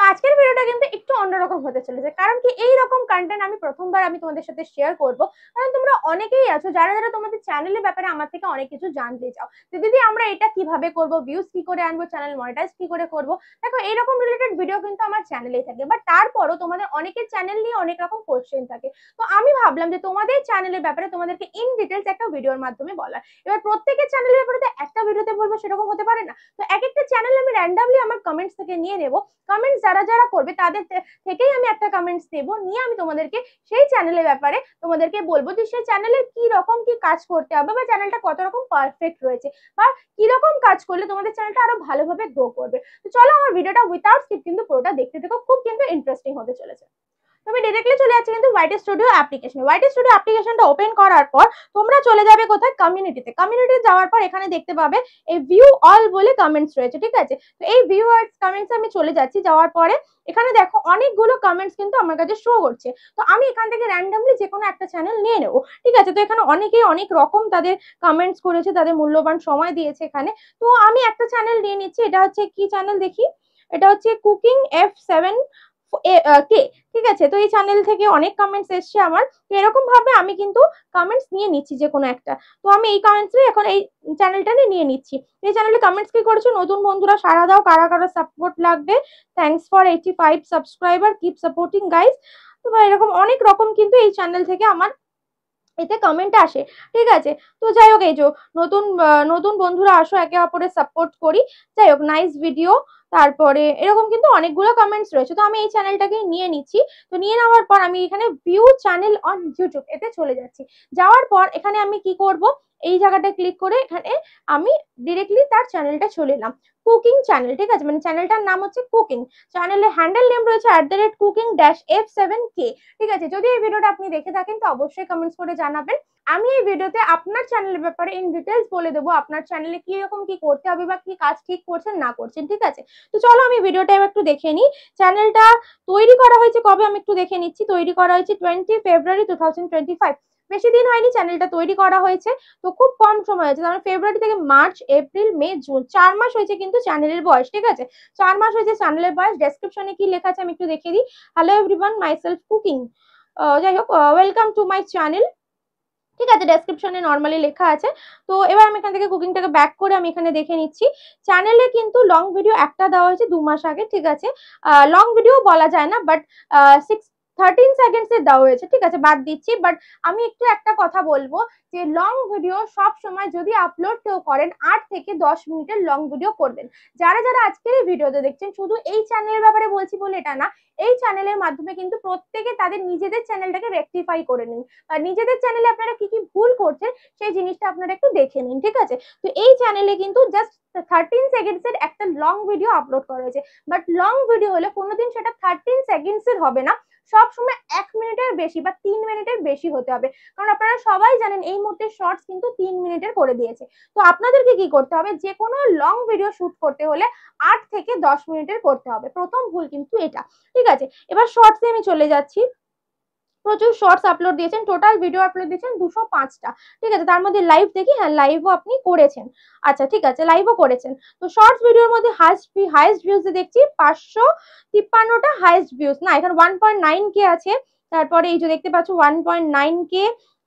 আজকের ভিডিওটা কিন্তু একটু অন্যরকম হতে চলেছে, কারণ কি এই রকম কন্টেন্ট আমি প্রথমবার তোমাদের সাথে শেয়ার করব। কারণ তোমরা অনেকেই আছো যারা যারা তোমাদের চ্যানেলের ব্যাপারে আমার থেকে অনেক কিছু জানতে চাও যে দিদি আমরা এটা কিভাবে করব, ভিউজ কি করে আনবো, চ্যানেল মনিটাইজ কি করে করব। দেখো এইরকম রিলেটেড ভিডিও কিন্তু আমার চ্যানেলেই থাকে, বাট তারপরও তোমাদের অনেকের চ্যানেল নিয়ে অনেক রকম কোশ্চেন থাকে। তো আমি ভাবলাম যে তোমাদের চ্যানেলের ব্যাপারে তোমাদেরকে ইন ডিটেলস একটা ভিডিওর মাধ্যমে বলা। এবার প্রত্যেকের চ্যানেলের ব্যাপারে তো একটা ভিডিওতে বলবো সেরকম হতে পারে না, তো এক একটা চ্যানেল আমি র্যান্ডামলি আমার কমেন্টস থেকে নিয়ে নেব। কমেন্টস যারা যারা করবে তাদের থেকেই আমি একটা কমেন্টস দেব, নিয়ে আমি তোমাদেরকে সেই চ্যানেলের ব্যাপারে তোমাদেরকে বলবো যে সেই চ্যানেলের কি রকম কি কাজ করতে হবে, বা চ্যানেলটা কত রকম পারফেক্ট রয়েছে, বা কি রকম কাজ করলে তোমাদের চ্যানেলটা আরো ভালোভাবে গ্রো করবে। তো চলো আমার ভিডিওটা উইথাউট স্কিপ কিন্তু পুরোটা দেখতে দেখো, খুব কিন্তু ইন্টারেস্টিং হতে চলেছে। তুমি ডিরেক্টলি চলে যাচ্ছে কিন্তু ওয়াইটি স্টুডিও অ্যাপ্লিকেশনে। ওয়াইটি স্টুডিও অ্যাপ্লিকেশনটা ওপেন করার পর তোমরা চলে যাবে কোথায়, কমিউনিটিতে। কমিউনিটি যাওয়ার পর এখানে দেখতে পাবে এই ভিউ অল বলে কমেন্টস রয়েছে, ঠিক আছে। তো এই ভিউ অল কমেন্টস আমি চলে যাচ্ছি। যাওয়ার পরে এখানে দেখো অনেকগুলো কমেন্টস কিন্তু আমার কাছে শো করছে। তো আমি এখান থেকে র্যান্ডমলি যে কোনো একটা চ্যানেল নিয়ে নেবো, ঠিক আছে। তো এখানে অনেকেই অনেক রকম তাদের কমেন্টস করেছে, তাদের মূল্যবান সময় দিয়েছে এখানে। তো আমি একটা চ্যানেল নিয়ে নিচ্ছি। এটা হচ্ছে কি চ্যানেল দেখি, এটা হচ্ছে কুকিং F7 কে, ঠিক আছে। তো এই চ্যানেল থেকে অনেক কমেন্টস এসছে আমার, তো এরকম ভাবে আমি কিন্তু কমেন্টস নিয়ে নিচ্ছি যে কোনো একটা। তো আমি এই কমেন্টস এখন এই চ্যানেলটা নিয়ে নিচ্ছি। এই চ্যানেলে কমেন্টস কি করেছো, নতুন বন্ধুরা সাড়া দাও, কারা কারা সাপোর্ট লাগবে, thanks for 85 subscriber, keep supporting guys. তো এরকম অনেক রকম কিন্তু এই চ্যানেল থেকে আমার এতে কমেন্ট আসে, ঠিক আছে। তো যাই হোক, এই যে নতুন নতুন বন্ধুরা আসো, একে অপরের সাপোর্ট করি। যাই হোক, নাইস ভিডিও। তারপরে এরকম কিন্তু অনেকগুলো কমেন্টস রয়েছে। তো আমি এই চ্যানেলটাকে নিয়ে নিচ্ছি। তো নিয়ে নেওয়ার পর আমি এখানে ভিউ চ্যানেল অন ইউটিউব এতে চলে যাচ্ছি। যাওয়ার পর এখানে আমি কি করব, এই জায়গাটা ক্লিক করে এখানে আমি ডিরেক্টলি তার চ্যানেলটা চলে এলাম। কুকিং চ্যানেল, ঠিক আছে, মানে চ্যানেলটার নাম হচ্ছে কুকিং। চ্যানেলের হ্যান্ডেল নেম রয়েছে @cooking-f7k, ঠিক আছে। যদি এই ভিডিওটা আপনি দেখে থাকেন তো অবশ্যই কমেন্টস করে জানাবেন। আমি এই ভিডিওতে আপনার চ্যানেলের ব্যাপারে ইন ডিটেলস বলে দেবো, আপনার চ্যানেলে কি রকম কি করতে হবে বা কি কাজ ঠিক করছেন না করছেন, ঠিক আছে। তো চলো আমি ভিডিওটা এবার একটু দেখে নিই। চ্যানেলটা তৈরি করা হয়েছে কবে আমি একটু দেখে নিচ্ছি। তৈরি করা হয়েছে 20 ফেব্রুয়ারি 2025। বেশি দিন হয়নি চ্যানেলটা তৈরি করা হয়েছে, তো খুব কম সময় হয়েছে। তার ফেব্রুয়ারি থেকে মার্চ, এপ্রিল, মে, জুন, 4 মাস হয়েছে কিন্তু চ্যানেলের বয়স, ঠিক আছে। 4 মাস হয়েছে চ্যানেলের বয়স। ডেসক্রিপশনে কি লেখা আছে আমি একটু দেখে দিই। Hello everyone, myself cooking. যাই হোক, ওয়েলকাম টু মাই চ্যানেল, ঠিক আছে। ডেসক্রিপশনে নর্মালি লেখা আছে। তো এবার আমি এখান থেকে কুকিংটাকে ব্যাক করে আমি এখানে দেখে নিচ্ছি। চ্যানেলে কিন্তু লং ভিডিও একটা দেওয়া হয়েছে 2 মাস আগে, ঠিক আছে। লং ভিডিও বলা যায় না, বাট 13 সেকেন্ডস এর দেওয়া হয়েছে, ঠিক আছে, বাদ দিচ্ছি। বাট আমি একটু একটা কথা বলবো যে লং ভিডিও সব সময় যদি আপলোড কেউ করেন 8 থেকে 10 মিনিটের লং ভিডিও করবেন। যারা যারা আজকের এই ভিডিওতে দেখছেন, শুধু এই চ্যানেলের ব্যাপারে বলছি বলে এটা না, এই চ্যানেলের মাধ্যমে কিন্তু প্রত্যেকে তাদের নিজেদের চ্যানেলটাকে রেকটিফাই করে নিন, বা নিজেদের চ্যানেলে আপনারা কি কি ভুল করছেন সেই জিনিসটা আপনারা একটু দেখে নিন, ঠিক আছে। তো এই চ্যানেলে কিন্তু জাস্ট 13 সেকেন্ডস এর একটা লং ভিডিও আপলোড করা হয়েছে, বাট লং ভিডিও হলে কোনোদিন সেটা 13 সেকেন্ডস এর হবে না, সব সময় 1 মিনিটের বেশি বা 3 মিনিটের বেশি হতে হবে। কারণ আপনারা সবাই জানেন এই মুহূর্তে শর্টস কিন্তু 3 মিনিটের করে দিয়েছে। তো আপনাদেরকে কি করতে হবে, যে কোনো লং ভিডিও শুট করতে হলে 8 থেকে 10 মিনিটের করতে হবে। প্রথম ভুল কিন্তু এটা, ঠিক আছে। এবার শর্টসে আমি চলে যাচ্ছি। প্রচুর শর্টস আপলোড দিয়েছেন, টোটাল ভিডিও আপলোড দিয়েছেন 205টা, ঠিক আছে। তার মধ্যে লাইভ দেখি, হ্যাঁ লাইভও আপনি করেছেন, আচ্ছা ঠিক আছে, লাইভও করেছেন। তো শর্টস ভিডিওর মধ্যে হাইস্ট ভিউজ দেখছি 553টা হাইস্ট ভিউজ, না এখানে 1.9k আছে। তারপরে এই যে দেখতে পাচ্ছ 1.9k,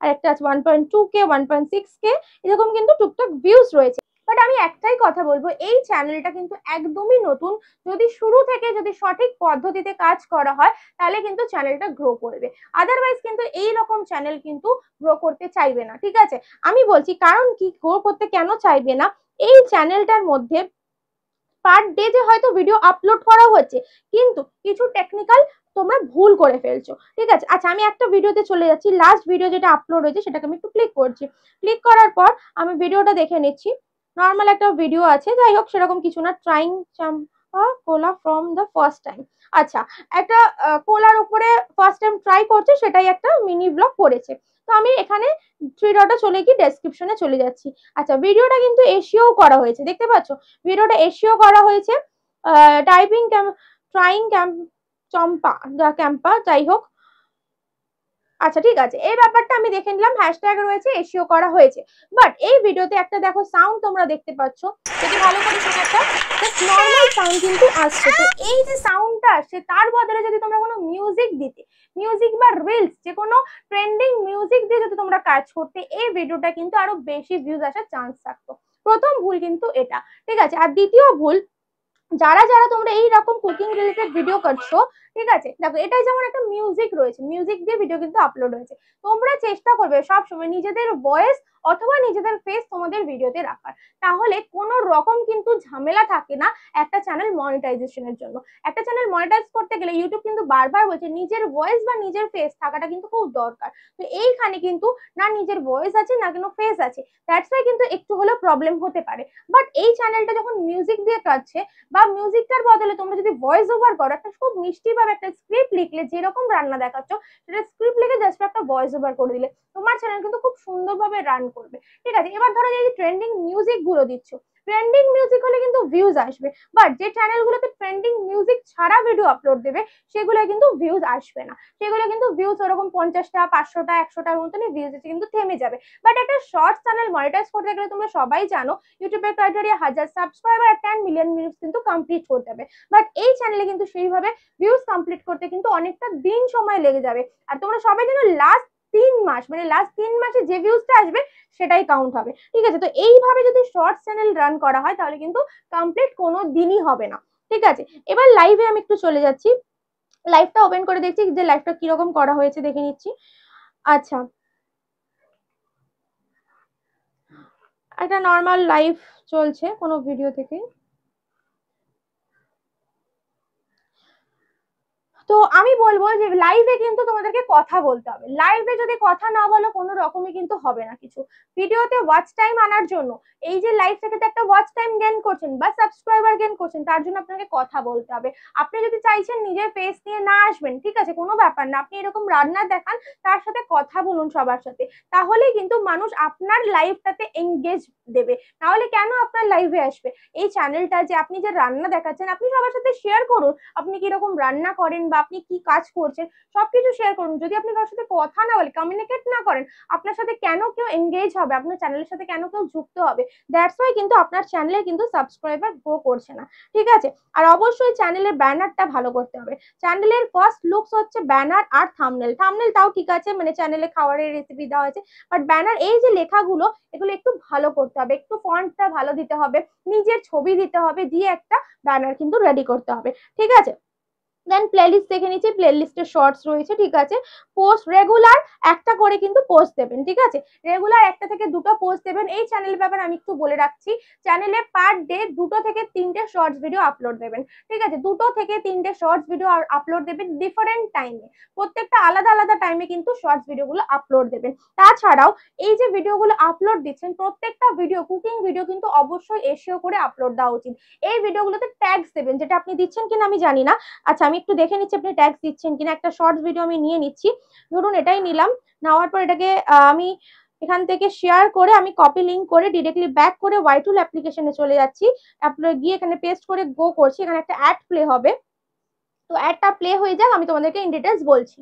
আর একটা আছে 1.2k, 1.6k, এরকম কিন্তু টুকটাক ভিউজ রয়েছে। বাট আমি একটাই কথা বলবো, এই চ্যানেলটা কিন্তু একদমই নতুন। যদি শুরু থেকে যদি সঠিক পদ্ধতিতে কাজ করা হয় তাহলে কিন্তু চ্যানেলটা গ্রো করবে, আদারওয়াইজ কিন্তু এই রকম চ্যানেল কিন্তু গ্রো করতে চাইবে না, ঠিক আছে। আমি বলছি কারণ কি গ্রো করতে কেন চাইবে না, এই চ্যানেলটার মধ্যে পার ডে যে হয়তো ভিডিও আপলোড করা হচ্ছে, কিন্তু কিছু টেকনিক্যাল তোমরা ভুল করে ফেলছো, ঠিক আছে। আচ্ছা আমি একটা ভিডিওতে চলে যাচ্ছি, লাস্ট ভিডিও যেটা আপলোড হয়েছে সেটাকে আমি একটু ক্লিক করছি। ক্লিক করার পর আমি ভিডিওটা দেখে নিচ্ছি। নর্মাল একটা ভিডিও আছে, যাই হোক সেরকম কিছু না। Trying cola from the first time, আচ্ছা একটা কোলার উপরে ফার্স্ট টাইম ট্রাই করছে, সেটাই একটা মিনি ব্লগ করেছে। তো আমি এখানে 3 ডটে চলে গিয়ে ডেসক্রিপশনে চলে যাচ্ছি। আচ্ছা ভিডিওটা কিন্তু এসইও করা হয়েছে, দেখতে পাচ্ছ ভিডিওটা এসইও করা হয়েছে। টাইপিং ট্রাইং ক্যাম্পা, যাই হোক, আচ্ছা ঠিক আছে, এই ব্যাপারটা আমি দেখে নিলাম, হ্যাশট্যাগ রয়েছে, এসইও করা হয়েছে। বাট এই ভিডিওতে একটা দেখো সাউন্ড তোমরা দেখতে পাচ্ছ, যদি ভালো করে শোনো, একটা জাস্ট নরমাল সাউন্ড কিন্তু আসছে। তো এই যে সাউন্ডটা আসছে তার বদলে যদি তোমরা কোনো মিউজিক দিতে, মিউজিক বা রিলস, যে কোনো ট্রেন্ডিং মিউজিক দিয়ে যদি তোমরা কাজ করতে, এই ভিডিওটা কিন্তু আরো বেশি ভিউজ আসার চান্স থাকতো। প্রথম ভুল কিন্তু এটা, ঠিক আছে। আর দ্বিতীয় ভুল, যারা যারা তোমরা এই রকম কুকিং রিলেটেড ভিডিও করছো, ঠিক আছে, দেখো এটাই যেমন একটা মিউজিক রয়েছে, মিউজিক দিয়ে ভিডিও কিন্তু আপলোড হয়েছে, তোমরা চেষ্টা করবে সবসময় নিজেদের ভয়েস অথবা নিজেদের ফেস তোমাদের ভিডিওতে রাখার, তাহলে কোনো রকম কিন্তু ঝামেলা থাকে না একটা চ্যানেল মনিটাইজেশনের জন্য। একটা চ্যানেল মনিটাইজ করতে গেলে ইউটিউব কিন্তু বারবার বলছে নিজের ভয়েস বা নিজের ফেস থাকাটা কিন্তু খুব দরকার। তো এইখানে কিন্তু না নিজের ভয়েস আছে না কোনো ফেস আছে, দ্যাটস ওয়াই কিন্তু একটু হলেও প্রবলেম হতে পারে। বাট এই চ্যানেলটা যখন মিউজিক দিয়ে কাটছে বা মিউজিকটার বদলে তোমরা যদি ভয়েস ওভার করো, একটা খুব মিষ্টি ভাবে একটা স্ক্রিপ্ট লিখলে, যেরকম রান্না দেখাচ্ছ সেটা স্ক্রিপ্ট লিখে জাস্ট একটা ভয়েস ওভার করে দিলে তোমার চ্যানেল কিন্তু খুব সুন্দরভাবে রান করবে, ঠিক আছে। এবার ধরো এই ট্রেন্ডিং মিউজিক গুলো দিচ্ছ, ট্রেন্ডিং মিউজিক হলে কিন্তু ভিউজ আসবে, বাট যে চ্যানেলগুলোতে ট্রেন্ডিং মিউজিক ছাড়া ভিডিও আপলোড দেবে সেগুলো কিন্তু ভিউজ আসবে না, সেগুলো কিন্তু ভিউজ ওরকম 50টা 500টা 100টার মতনই ভিউজ এসে কিন্তু থেমে যাবে। বাট একটা শর্ট চ্যানেল মনিটাইজ করতে গেলে তোমরা সবাই জানো ইউটিউবের ক্রাইটেরিয়া 1000 সাবস্ক্রাইবার আর 10 মিলিয়ন ভিউজ কিন্তু কমপ্লিট করতে হবে। বাট এই চ্যানেলে কিন্তু সেইভাবে ভিউজ কমপ্লিট করতে কিন্তু অনেকটা দিন সময় লেগে যাবে। আর তোমরা সবাই জানো লাস্ট 3 মাস, মানে লাস্ট 3 মাসে যে ভিউজটা আসবে সেটাই কাউন্ট হবে, ঠিক আছে। তো এইভাবে যদি শর্ট চ্যানেল রান করা হয় তাহলে কিন্তু কমপ্লিট কোনো দিনই হবে না, ঠিক আছে। এবার লাইভে আমি একটু চলে যাচ্ছি, লাইভটা ওপেন করে দেখছি যে লাইভটা কিরকম করা হয়েছে দেখে নিচ্ছি। আচ্ছা, একটা নর্মাল লাইভ চলছে কোনো ভিডিও থেকে। তো আমি বলবো যে লাইভে কিন্তু তোমাদেরকে কথা বলতে হবে, লাইভে যদি কথা না বলো কোনো রকমই কিন্তু হবে না কিছু। ভিডিওতে ওয়াচ টাইম আনার জন্য, এই যে লাইভ থেকে একটা ওয়াচ টাইম গেইন করছেন বা সাবস্ক্রাইবার গেইন করছেন, তার জন্য আপনাকে কথা বলতে হবে। আপনি যদি চাইছেন নিজের ফেস নিয়ে না আসবেন, ঠিক আছে, কোনো ব্যাপার না, আপনি এরকম রান্না দেখান, তার সাথে কথা বলুন সবার সাথে, তাহলেই কিন্তু মানুষ আপনার লাইভটাতে এঙ্গেজ দেবে, নাহলে কেন আপনার লাইভে আসবে। এই চ্যানেলটা যে আপনি যে রান্না দেখাচ্ছেন আপনি সবার সাথে শেয়ার করুন, আপনি কিরকম রান্না করেন বা আপনি কি কাজ করছেন সবকিছু শেয়ার করুন। যদি আপনি কারোর সাথে কথা না বলে, কমিউনিকেট না করেন, আপনার সাথে কেন কেউ এঙ্গেজ হবে, আপনার চ্যানেলের সাথে কেন কেউ যুক্ত হবে, দ্যাটস ওয়াই কিন্তু আপনার চ্যানেলে কিন্তু সাবস্ক্রাইবার গ্রো করছে না, ঠিক আছে। আর অবশ্যই চ্যানেলের ব্যানারটা ভালো করতে হবে। চ্যানেলের ফার্স্ট লুকস হচ্ছে ব্যানার আর থাম্বনেল, থাম্বনেল তাও ঠিক আছে, মানে চ্যানেলে খাবারের রেসিপি দেওয়া আছে, বাট ব্যানার এই যে লেখাগুলো এগুলো একটু ভালো করতে হবে, একটু ফন্টটা ভালো দিতে হবে, নিজের ছবি দিতে হবে, দিয়ে একটা ব্যানার কিন্তু রেডি করতে হবে, ঠিক আছে। দেন প্লেলিস্ট দেখে নিচ্ছি, প্লেলিস্টে শর্টস রয়েছে, ঠিক আছে। পোস্ট রেগুলার একটা করে কিন্তু পোস্ট দেবেন, ঠিক আছে, রেগুলার একটা থেকে দুটো পোস্ট দেবেন। এই চ্যানেলের ব্যাপারে আমি একটু বলে রাখছি, চ্যানেলে পার ডে 2 থেকে 3টে শর্টস ভিডিও আপলোড দেবেন, ঠিক আছে, 2 থেকে 3টে শর্টস ভিডিও আপলোড দেবেন ডিফারেন্ট টাইমে, প্রত্যেকটা আলাদা আলাদা টাইমে কিন্তু শর্টস ভিডিওগুলো আপলোড দেবেন। তাছাড়াও এই যে ভিডিওগুলো আপলোড দিচ্ছেন প্রত্যেকটা ভিডিও, কুকিং ভিডিও কিন্তু অবশ্যই এসিও করে আপলোড দেওয়া উচিত। এই ভিডিওগুলোতে ট্যাগস দেবেন, যেটা আপনি দিচ্ছেন কিনা আমি জানি না, আচ্ছা আমি একটু দেখে নিচ্ছি আপনি ট্যাগস দিচ্ছেন কিনা। একটা শর্টস ভিডিও আমি নিয়ে নিচ্ছি, ধরুন এটাই নিলাম, নেওয়ার পর এটাকে আমি এখান থেকে শেয়ার করে আমি কপি লিঙ্ক করে ডিরেক্টলি ব্যাক করে ওয়াইটুল অ্যাপ্লিকেশনে চলে যাচ্ছি, গিয়ে এখানে পেস্ট করে গো করছি, এখানে একটা অ্যাড প্লে হবে, তো অ্যাডটা প্লে হয়ে যাক আমি তোমাদেরকে ইন ডিটেলস বলছি।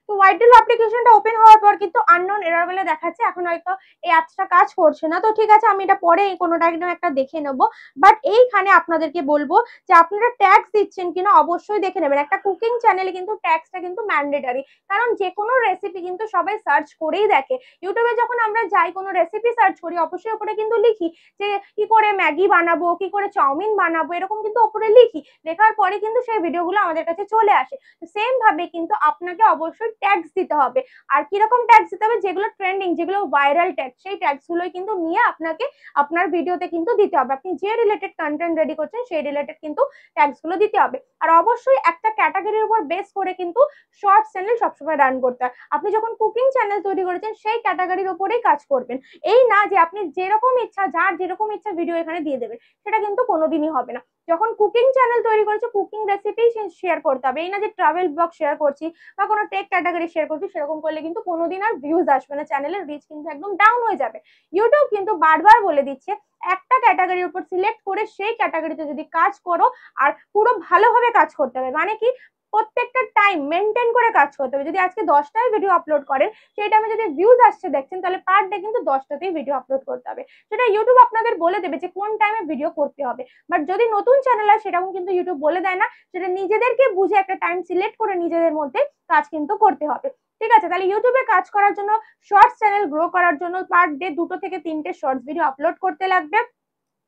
তো ওয়াইটুল অ্যাপ্লিকেশনটা ওপেন হওয়ার পর কিন্তু আননোন এরর বলে দেখাচ্ছে, এখন হয়তো এই অ্যাপসটা কাজ করছে না, তো ঠিক আছে আমি এটা পরে কোনোটা একদম একটা দেখে নেবো। বাট এইখানে আপনাদেরকে বলবো যে আপনারা ট্যাক্স দিচ্ছেন কিনা অবশ্যই দেখে নেবেন। একটা কুকিং চ্যানেলে কিন্তু ট্যাক্সটা কিন্তু ম্যান্ডেটারি, কারণ যে কোনো রেসিপি কিন্তু সবাই সার্চ করেই দেখে। ইউটিউবে যখন আমরা যাই কোনো রেসিপি সার্চ করি অবশ্যই ওপরে কিন্তু লিখি যে কি করে ম্যাগি বানাবো, কি করে চাউমিন বানাবো, এরকম কিন্তু ওপরে লিখি, লেখার পরে কিন্তু সেই ভিডিওগুলো আমাদের কাছে চলে আসে। সেম ভাবে কিন্তু আপনাকে অবশ্যই ট্যাগস দিতে হবে। আর কিরকম ট্যাগস দিতে হবে, যেগুলো ট্রেন্ডিং, যেগুলো ভাইরাল ট্যাগ, সেই ট্যাগস গুলোই কিন্তু নিয়ে আপনাকে আপনার ভিডিওতে কিন্তু দিতে হবে। আপনি যে রিলেটেড কন্টেন্ট রেডি করছেন সেই রিলেটেড কিন্তু ট্যাগস গুলো দিতে হবে। আর অবশ্যই একটা ক্যাটাগরির উপর বেস করে কিন্তু শর্টস চ্যানেল সবসময় রান করতে হয়। আপনি যখন কুকিং চ্যানেল তৈরি করেছেন সেই ক্যাটাগরির উপরেই কাজ করবেন, এই না যে আপনি যেরকম ইচ্ছা যার যেরকম ইচ্ছা ভিডিও এখানে দিয়ে দেবেন, সেটা কিন্তু কোনোদিনই হবে না। যখন কুকিং চ্যানেল তৈরি করেছে কুকিং রেসিপি শেয়ার করতে হবে, এই না যে ট্রাভেল ব্লগ শেয়ার করছি বা কোনো টেক ক্যাটাগরি শেয়ার করছি, সেরকম করলে কিন্তু কোনোদিন আর ভিউজ আসবে না, চ্যানেলের রিচ কিন্তু একদম ডাউন হয়ে যাবে। ইউটিউব কিন্তু বারবার বলে দিচ্ছে একটা ক্যাটাগরির উপর সিলেক্ট করে সেই ক্যাটাগরিতে যদি কাজ করো আর পুরো ভালোভাবে কাজ করতে হবে, মানে কি প্রত্যেকটা টাইম মেনটেন করে কাজ করতে হবে। যদি আজকে 10টায় ভিডিও আপলোড করেন, সেই টাইমে যদি ভিউজ আসছে দেখছেন, তাহলে পার ডে কিন্তু 10টাতেই ভিডিও আপলোড করতে হবে। সেটা ইউটিউব আপনাদের বলে দেবে যে কোন টাইমে ভিডিও করতে হবে। বাট যদি নতুন চ্যানেল হয় সেরকম কিন্তু ইউটিউব বলে দেয় না, সেটা নিজেদেরকে বুঝে একটা টাইম সিলেক্ট করে নিজেদের মধ্যে কাজ কিন্তু করতে হবে। ঠিক আছে, তাহলে ইউটিউবে কাজ করার জন্য, শর্টস চ্যানেল গ্রো করার জন্য পার ডে 2 থেকে 3টে শর্টস ভিডিও আপলোড করতে লাগবে।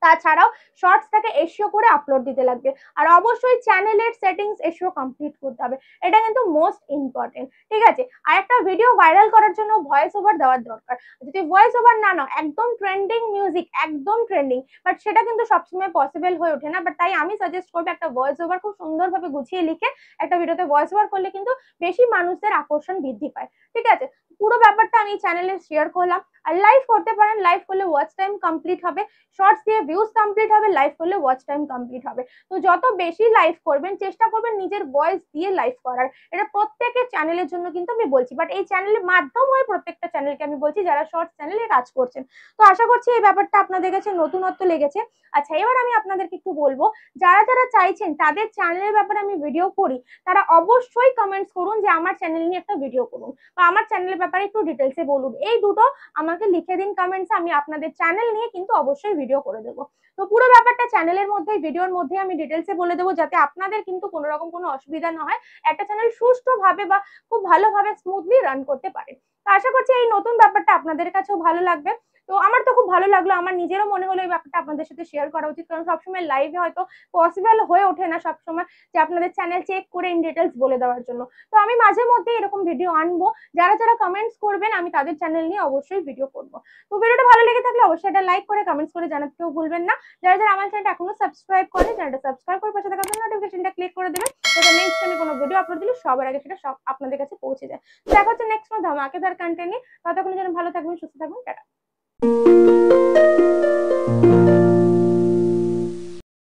তাছাড়াও শর্টসটাকে এসইও করে আপলোড দিতে লাগবে। আর অবশ্যই চ্যানেলের সেটিংস এসইও কমপ্লিট করতে হবে, এটা কিন্তু মোস্ট ইম্পর্টেন্ট। ঠিক আছে, আর একটা ভিডিও ভাইরাল করার জন্য ভয়েস ওভার দেওয়ার দরকার। যদি ভয়েস ওভার না নাও, একদম ট্রেন্ডিং মিউজিক, একদম ট্রেন্ডিং, বাট সেটা কিন্তু সবসময় পসিবল হয়ে ওঠে না। বাট তাই আমি সাজেস্ট করবো একটা ভয়েস ওভার খুব সুন্দরভাবে গুছিয়ে লিখে একটা ভিডিওতে ভয়েস ওভার করলে কিন্তু বেশি মানুষদের আকর্ষণ বৃদ্ধি পায়। ঠিক আছে, পুরো ব্যাপারটা আমি চ্যানেলে শেয়ার করলাম। আর লাইভ করতে পারেন, লাইভ করলে ওয়াচ টাইম কমপ্লিট হবে, শর্টস দিয়ে ভিউজ কমপ্লিট হবে, লাইভ করলে ওয়াচ টাইম কমপ্লিট হবে। তো যত বেশি লাইভ করবেন, চেষ্টা করবেন নিজের ভয়েস দিয়ে লাইভ করার। এটা প্রত্যেকের চ্যানেলের জন্য কিন্তু আমি বলছি, বাট এই চ্যানেলের মাধ্যম হয়ে প্রত্যেকটা চ্যানেলকে আমি বলছি যারা শর্টস চ্যানেলে কাজ করছেন। তো আশা করছি এই ব্যাপারটা আপনাদের কাছে নতুনত্ব লেগেছে। আচ্ছা, এবার আমি আপনাদেরকে একটু বলবো, যারা যারা চাইছেন তাদের চ্যানেলের ব্যাপারে আমি ভিডিও করি, তারা অবশ্যই কমেন্টস করুন যে আমার চ্যানেল নিয়ে একটা ভিডিও করুন, বা আমার চ্যানেলের ব্যাপারে একটু ডিটেলসে বলুন। এই দুটো আমাকে লিখে দিন কমেন্টসে, আমি আপনাদের চ্যানেল নিয়ে কিন্তু অবশ্যই ভিডিও করে দেবো। তো পুরো ব্যাপারটা চ্যানেলের মধ্যে, ভিডিওর মধ্যে আমি ডিটেলসে বলে দেবো, যাতে আপনাদের কিন্তু কোনো রকম কোনো অসুবিধা না হয়, একটা চ্যানেল সুষ্ঠুভাবে বা খুব ভালোভাবে স্মুথলি রান করতে পারে। তো আশা করছি এই নতুন ব্যাপারটা আপনাদের কাছেও ভালো লাগবে। তো আমার তো খুব ভালো লাগলো, আমার নিজেরও মনে হলো এই ব্যাপারটা আপনাদের সাথে শেয়ার করা উচিত, কারণ সবসময় লাইভে হয়তো পসিবল হয়ে ওঠে না সবসময় যে আপনাদের চ্যানেল চেক করে ইন ডিটেলস বলে দেওয়ার জন্য। তো আমি মাঝে মধ্যে এরকম ভিডিও আনবো, যারা যারা কমেন্টস করবেন আমি তাদের চ্যানেল নিয়ে অবশ্যই ভিডিও করবো। তো ভিডিওটা ভালো লেগে থাকলে অবশ্যই এটা লাইক করে কমেন্টস করে জানাতে কেউ ভুলবেন না। যারা যারা আমার চ্যানেলটা এখনো সাবস্ক্রাইব করেন, চ্যানেলটা সাবস্ক্রাইব করে পাশে থাকা নোটিফিকেশনটা ক্লিক করে দেবেন, যাতে নেক্সট আমি কোনো ভিডিও আপলোড দিলে সবার আগে সেটা সব আপনাদের কাছে পৌঁছে যায়। দেখা হচ্ছে নেক্সট কোনো ধামাকেদার কন্টেন্ট নিয়ে। ততক্ষণ যেন ভালো থাকবেন, সুস্থ থাকবেন, টাটা।